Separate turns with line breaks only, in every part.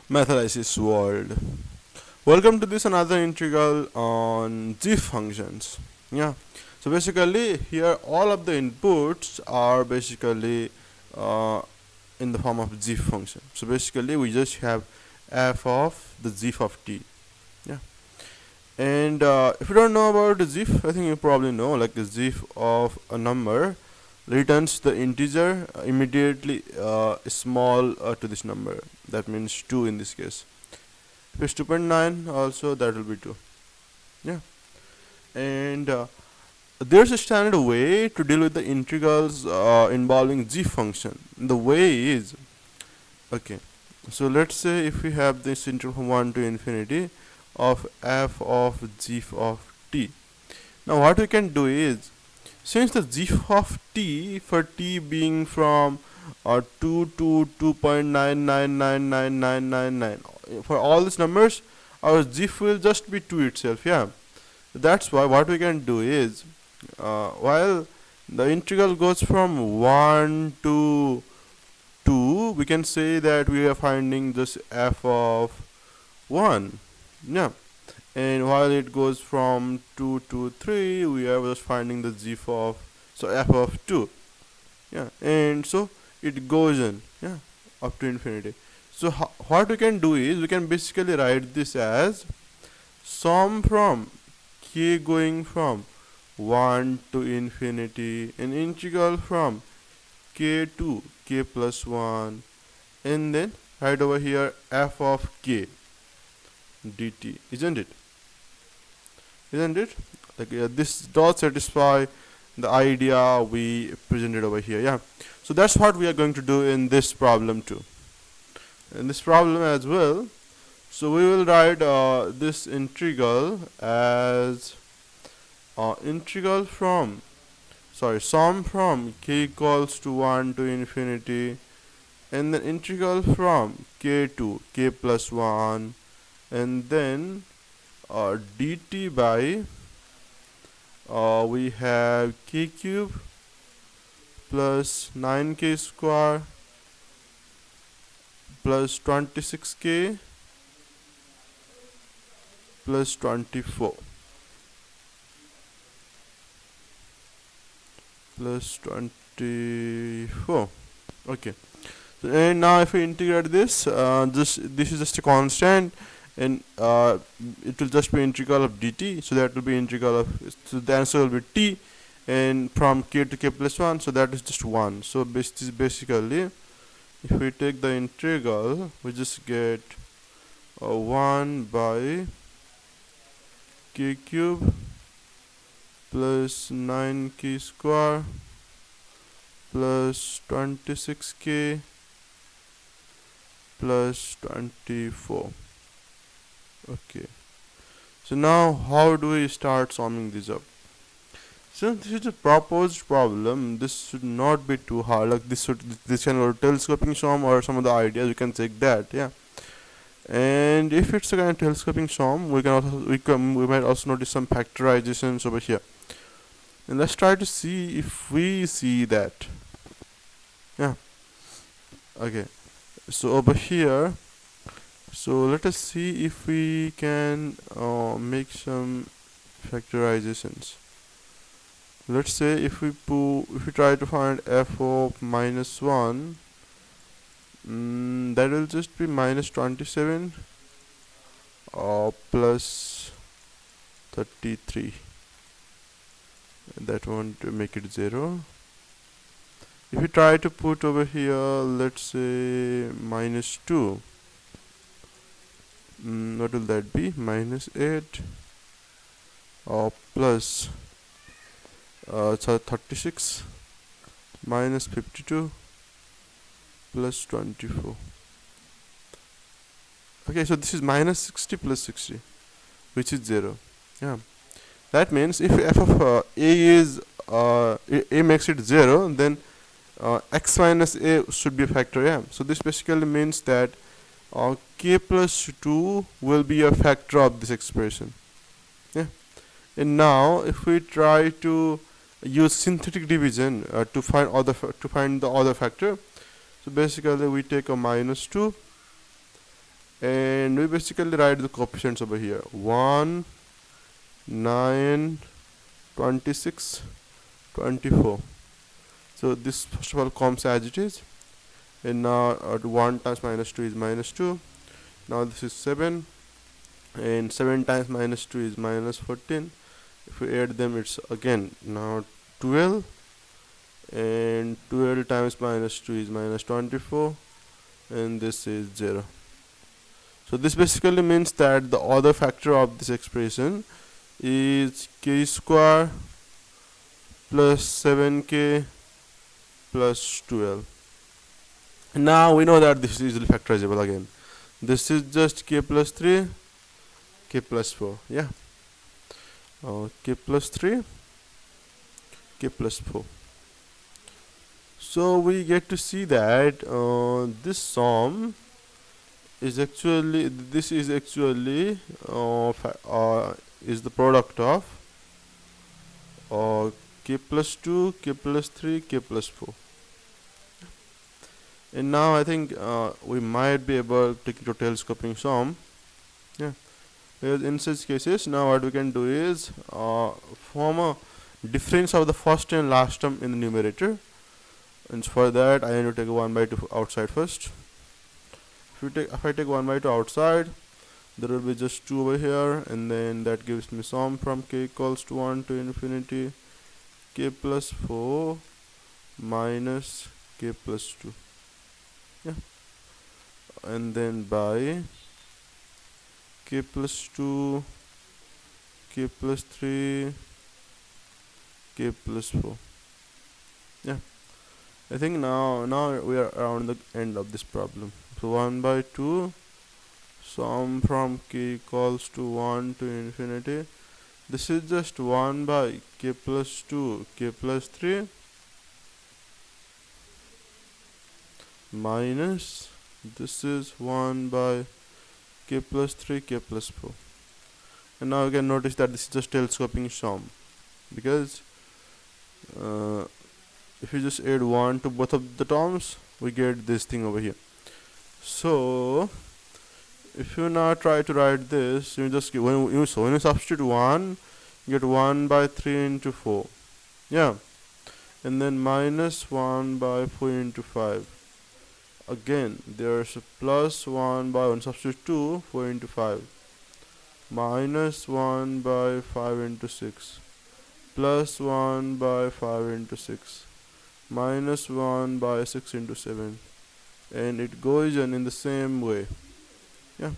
Mathalisis world. Welcome to this another integral on g functions. Yeah. So basically, here all of the inputs are basically uh, in the form of g function. So basically, we just have f of the g of t. Yeah. And if you don't know about the GIF, I think you probably know, like the GIF of a number returns the integer immediately small to this number. That means 2 in this case. If it's 2.9, also that will be 2. Yeah. And there's a standard way to deal with the integrals involving g function. The way is, okay, so let's say if we have this integral from 1 to infinity of f of g of t. Now what we can do is, since the g of t for t being from 2 to 2.9999999, for all these numbers our g will just be 2 itself. Yeah, that's why what we can do is, while the integral goes from 1 to 2, we can say that we are finding this f of 1. Yeah. And while it goes from 2 to 3, we are just finding the g of, so f of 2. Yeah, and so it goes in, yeah, up to infinity. So what we can do is, we can basically write this as sum from k going from 1 to infinity, and integral from k to k plus 1, and then right over here f of k dt, isn't it? Like, this does satisfy the idea we presented over here. Yeah, so that's what we are going to do in this problem too, in this problem as well. So we will write this integral as integral from, sum from k equals to 1 to infinity, and then integral from k to k plus 1, and then dt by we have k cube plus 9k square plus 26k plus 24 plus 24. Okay, so, and now if we integrate this, this is just a constant, and it will just be integral of dt, so that will be integral of, so the answer will be t, and from k to k plus 1, so that is just 1. So basically, if we take the integral, we just get 1 by k cube plus 9k square plus 26k plus 24. Okay, so now how do we start summing this up? Since this is a proposed problem, this should not be too hard. Like this can be a telescoping sum or some of the ideas, we can check that. Yeah, and if it's a kind of telescoping sum, we might also notice some factorizations over here. And let's try to see if we see that. Yeah. Okay. So over here, so let us see if we can make some factorizations. Let's say if we try to find f of minus 1, that will just be minus 27 plus 33. That won't make it 0. If we try to put over here, let's say minus 2, what will that be? Minus 8 plus 36 minus 52 plus 24. Okay, so this is minus 60 plus 60, which is 0. Yeah, that means if f of a is a makes it 0, then x minus a should be a factor. Yeah, so this basically means that k plus 2 will be a factor of this expression. Yeah, and now if we try to use synthetic division to find the other factor, so basically we take a minus 2 and we basically write the coefficients over here: 1, 9, 26, 24. So this first of all comes as it is, and now 1 times minus 2 is minus 2. Now this is 7, and 7 times minus 2 is minus 14. If we add them, it's again now 12, and 12 times minus 2 is minus 24, and this is 0. So this basically means that the other factor of this expression is k square plus 7k plus 12. Now we know that this is easily factorizable again. This is just k plus 3, k plus 4. Yeah, k plus 3, k plus 4. So we get to see that this sum is actually, this is actually is the product of k plus 2, k plus 3, k plus 4. And now I think we might be able to take it to telescoping sum. Yeah, because in such cases, now what we can do is form a difference of the first and last term in the numerator. And for that, I need to take 1 by 2 outside first. If I take 1 by 2 outside, there will be just 2 over here, and then that gives me sum from k equals to 1 to infinity k plus 4 minus k plus 2. Yeah, and then by k plus 2, k plus 3, k plus 4. Yeah, I think now we are around the end of this problem. So 1 by 2 sum from k equals to 1 to infinity. This is just 1 by k plus 2, k plus 3 minus this is 1 by k plus 3, k plus 4. And now you can notice that this is just telescoping sum, because if you just add 1 to both of the terms, we get this thing over here. So if you now try to write this, you just when you substitute 1, you get 1 by 3 into 4. Yeah, and then minus 1 by 4 into 5. Again, there's a plus 1 by 1, substitute 2, 4 into 5, minus 1 by 5 into 6, plus 1 by 5 into 6, minus 1 by 6 into 7, and it goes on in the same way. Yeah,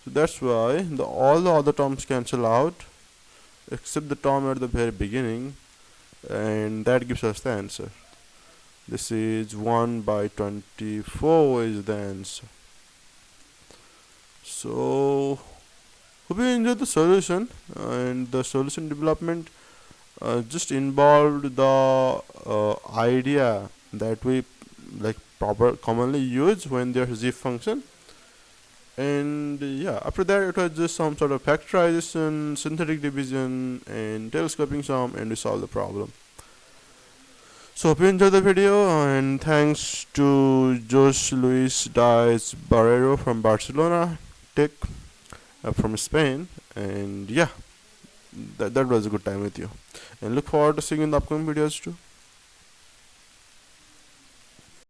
so that's why all the other terms cancel out except the term at the very beginning, and that gives us the answer. This is 1 by 24 is the answer. So hope you enjoyed the solution, and the solution development just involved the idea that we commonly use when there's z function. And yeah, after that it was just some sort of factorization, synthetic division, and telescoping sum, and we solved the problem. So hope you enjoyed the video, and thanks to Jose Luis Barrero from Barcelona Tech from Spain. And yeah, that was a good time with you, and look forward to seeing you in the upcoming videos too.